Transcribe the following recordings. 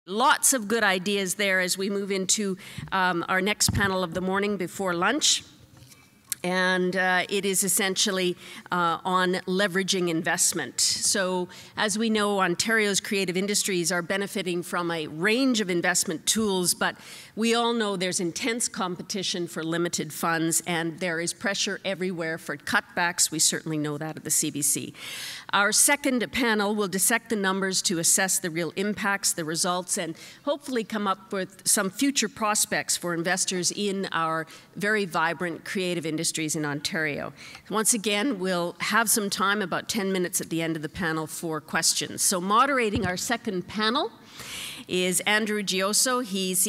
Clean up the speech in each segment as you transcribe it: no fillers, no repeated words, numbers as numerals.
Lots of good ideas there as we move into our next panel of the morning before lunch. And it is essentially on leveraging investment. So as we know, Ontario's creative industries are benefiting from a range of investment tools, but we all know there's intense competition for limited funds, and there is pressure everywhere for cutbacks. We certainly know that at the CBC. Our second panel will dissect the numbers to assess the real impacts, the results, and hopefully come up with some future prospects for investors in our very vibrant creative industries in Ontario. Once again, we'll have some time, about 10 minutes at the end of the panel, for questions. So moderating our second panel is Andrew Gioso. He's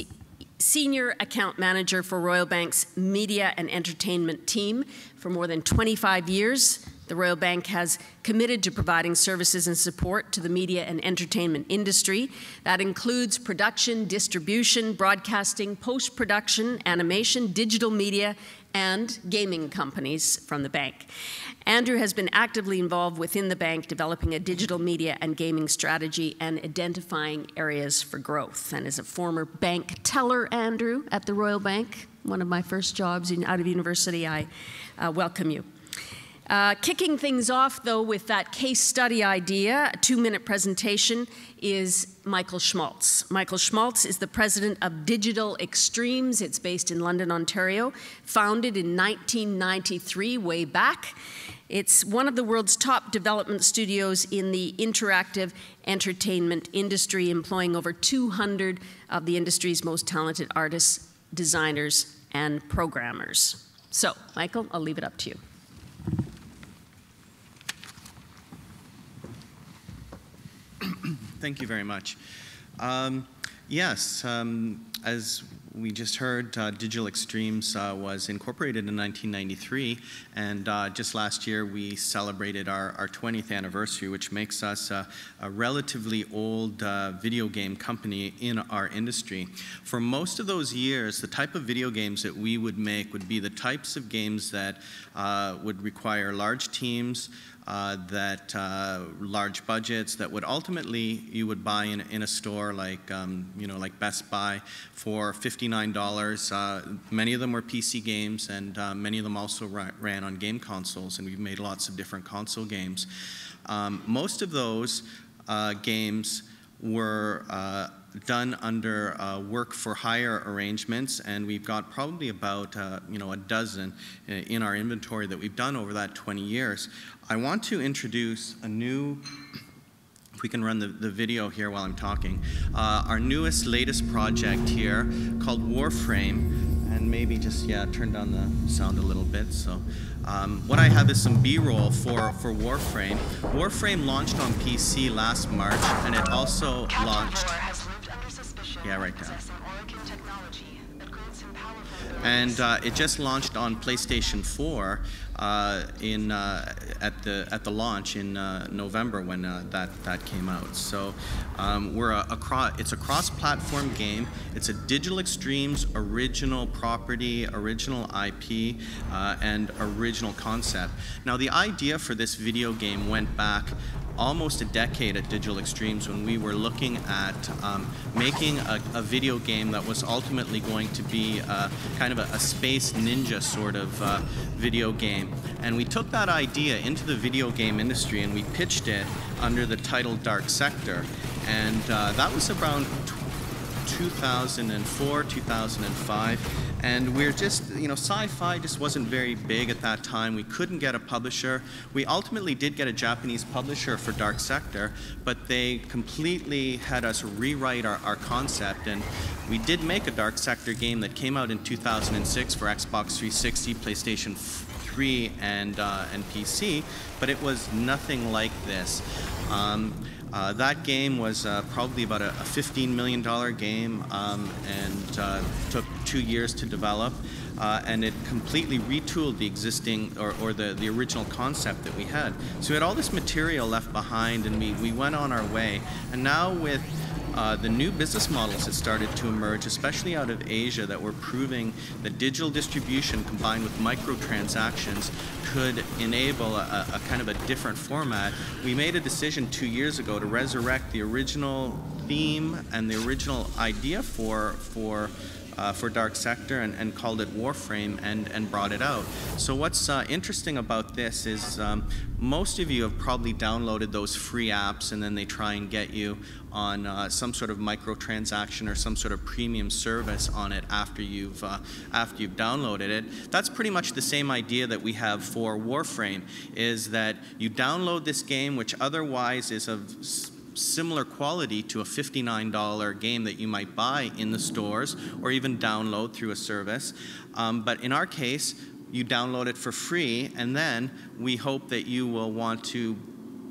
Senior Account Manager for Royal Bank's Media and Entertainment team. For more than 25 years, the Royal Bank has committed to providing services and support to the media and entertainment industry. That includes production, distribution, broadcasting, post-production, animation, digital media, and gaming companies from the bank. Andrew has been actively involved within the bank, developing a digital media and gaming strategy and identifying areas for growth. And as a former bank teller, Andrew, at the Royal Bank, one of my first jobs out of university, I welcome you. Kicking things off, though, with that case study idea, a 2-minute presentation, is Michael Schmaltz. Michael Schmaltz is the president of Digital Extremes. It's based in London, Ontario, founded in 1993, way back. It's one of the world's top development studios in the interactive entertainment industry, employing over 200 of the industry's most talented artists, designers, and programmers. So, Michael, I'll leave it up to you. Thank you very much. Yes, as we just heard, Digital Extremes was incorporated in 1993, and just last year we celebrated our 20th anniversary, which makes us a relatively old video game company in our industry. For most of those years, the type of video games that we would make would be the types of games that would require large teams, large budgets that would ultimately you would buy in a store like like Best Buy for $59. Many of them were PC games, and many of them also ran on game consoles, and we've made lots of different console games. Most of those games were done under work-for-hire arrangements, and we've got probably about a dozen in our inventory that we've done over that 20 years. I want to introduce a new, if we can run the video here while I'm talking, our latest project here called Warframe, and maybe just, turn down the sound a little bit. So what I have is some B-roll for Warframe. Warframe launched on PC last March, and it also launched, right now. And it just launched on PlayStation 4 at the launch in November when that came out. So it's a cross-platform game. It's a Digital Extremes original property, original IP, and original concept. Now, the idea for this video game went back almost a decade at Digital Extremes when we were looking at making a video game that was ultimately going to be kind of a space ninja sort of video game. And we took that idea into the video game industry and we pitched it under the title Dark Sector. And that was around 2004, 2005. And we're just, sci-fi just wasn't very big at that time. We couldn't get a publisher. We ultimately did get a Japanese publisher for Dark Sector, but they completely had us rewrite our concept. And we did make a Dark Sector game that came out in 2006 for Xbox 360, PlayStation 3, and PC, but it was nothing like this. That game was probably about a $15 million game and took 2 years to develop. And it completely retooled the existing or the original concept that we had. So we had all this material left behind, and we went on our way. And now with the new business models that started to emerge, especially out of Asia, that were proving that digital distribution combined with microtransactions could enable a kind of a different format. We made a decision 2 years ago to resurrect the original theme and the original idea for Dark Sector and called it Warframe and brought it out. So what's interesting about this is most of you have probably downloaded those free apps and then they try and get you on some sort of microtransaction or some sort of premium service on it after you've downloaded it. That's pretty much the same idea that we have for Warframe, is that you download this game, which otherwise is of similar quality to a $59 game that you might buy in the stores or even download through a service. But in our case, you download it for free, and then we hope that you will want to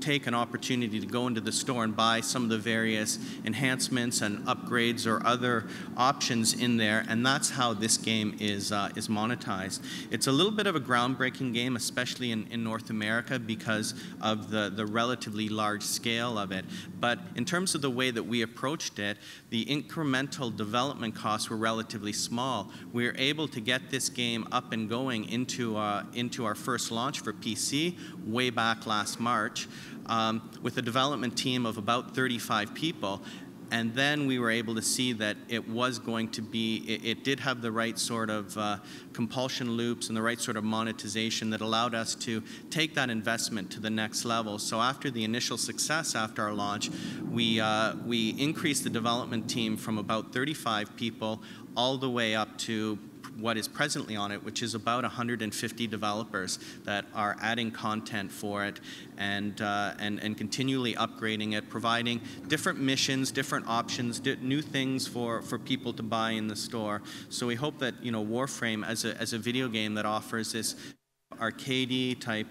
take an opportunity to go into the store and buy some of the various enhancements and upgrades or other options in there, and that's how this game is monetized. It's a little bit of a groundbreaking game, especially in North America, because of the relatively large scale of it. But in terms of the way that we approached it, the incremental development costs were relatively small. We were able to get this game up and going into our first launch for PC way back last March. With a development team of about 35 people, and then we were able to see that it was going to be, it did have the right sort of compulsion loops and the right sort of monetization that allowed us to take that investment to the next level. So after the initial success after our launch, we increased the development team from about 35 people all the way up to what is presently on it, which is about 150 developers that are adding content for it and continually upgrading it, providing different missions, different options, new things for people to buy in the store. So we hope that, you know, Warframe as a video game that offers this arcadey type,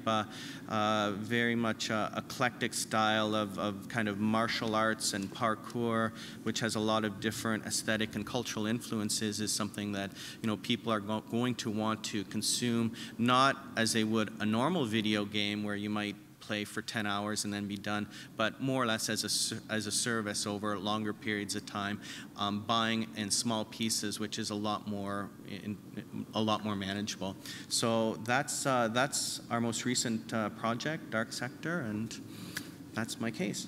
very much eclectic style of kind of martial arts and parkour, which has a lot of different aesthetic and cultural influences, is something that, you know, people are going to want to consume, not as they would a normal video game where you might play for 10 hours and then be done, but more or less as a service over longer periods of time, buying in small pieces, which is a lot more manageable. So that's our most recent project, Dark Sector, and that's my case.